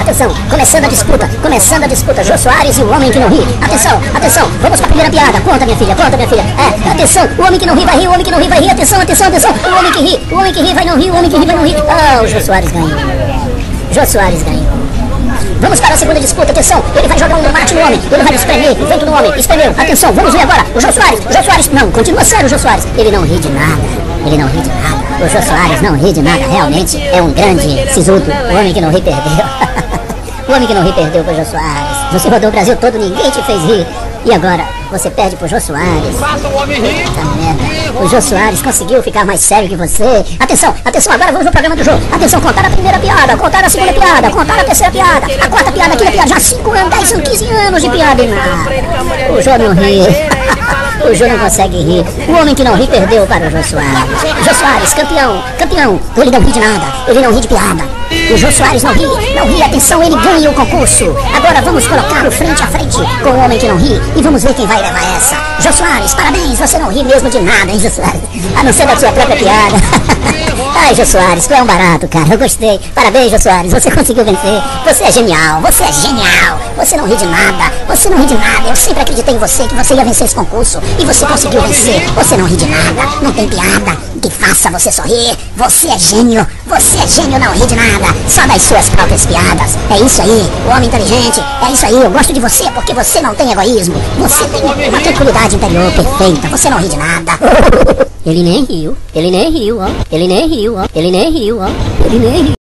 Atenção, começando a disputa, Jô Soares e o homem que não ri. Atenção, atenção, vamos pra primeira piada. Conta, minha filha, conta, minha filha. Atenção, o homem que não ri vai rir, o homem que não ri vai rir. Atenção, atenção, atenção, o homem que ri vai não rir, o homem que ri vai não rir. Ah, o Jô Soares ganhou. Jô Soares ganhou. Vamos para a segunda disputa, atenção, ele vai jogar um mate no homem, ele vai espremer o vento no homem, espremeu, atenção, vamos ver agora, o Jô Soares, não, continua sério o Jô Soares, ele não ri de nada, o Jô Soares não ri de nada, realmente é um grande sisudo, o homem que não ri perdeu, o homem que não ri perdeu pro Jô Soares, você rodou o Brasil todo, ninguém te fez rir, e agora você perde pro Jô Soares. Faça o homem rir. O Jô Soares conseguiu ficar mais sério que você. Atenção, atenção, agora vamos no programa do Jô. Atenção, contar a primeira piada, contar a segunda piada, contar a terceira piada, a quarta piada, a quinta piada, já 5 anos, 10 anos, 15 anos de piada e nada. O Jô não ri. O Jô não consegue rir. O homem que não ri perdeu para o Jô Soares. Jô Soares, campeão. Ele não ri de nada, ele não ri de piada. O Jô Soares não ri, atenção, ele ganha o concurso. Agora vamos colocá-lo frente a frente com o homem que não ri e vamos ver quem vai levar essa. Jô Soares, parabéns, você não ri mesmo de nada, hein, Jô Soares? A não ser da sua própria piada. Ai, Jô Soares, tu é um barato, cara, eu gostei. Parabéns, Jô Soares, você conseguiu vencer. Você é genial, Você não ri de nada, Eu sempre acreditei em você, que você ia vencer esse concurso. E você conseguiu vencer. Você não ri de nada, não tem piada que faça você sorrir. Você é gênio, não ri de nada. Só das suas próprias piadas. É isso aí, o homem inteligente. É isso aí, eu gosto de você porque você não tem egoísmo. Você tem uma tranquilidade interior perfeita. Você não ri de nada. Ele nem riu, ó. Ele nem riu, ó.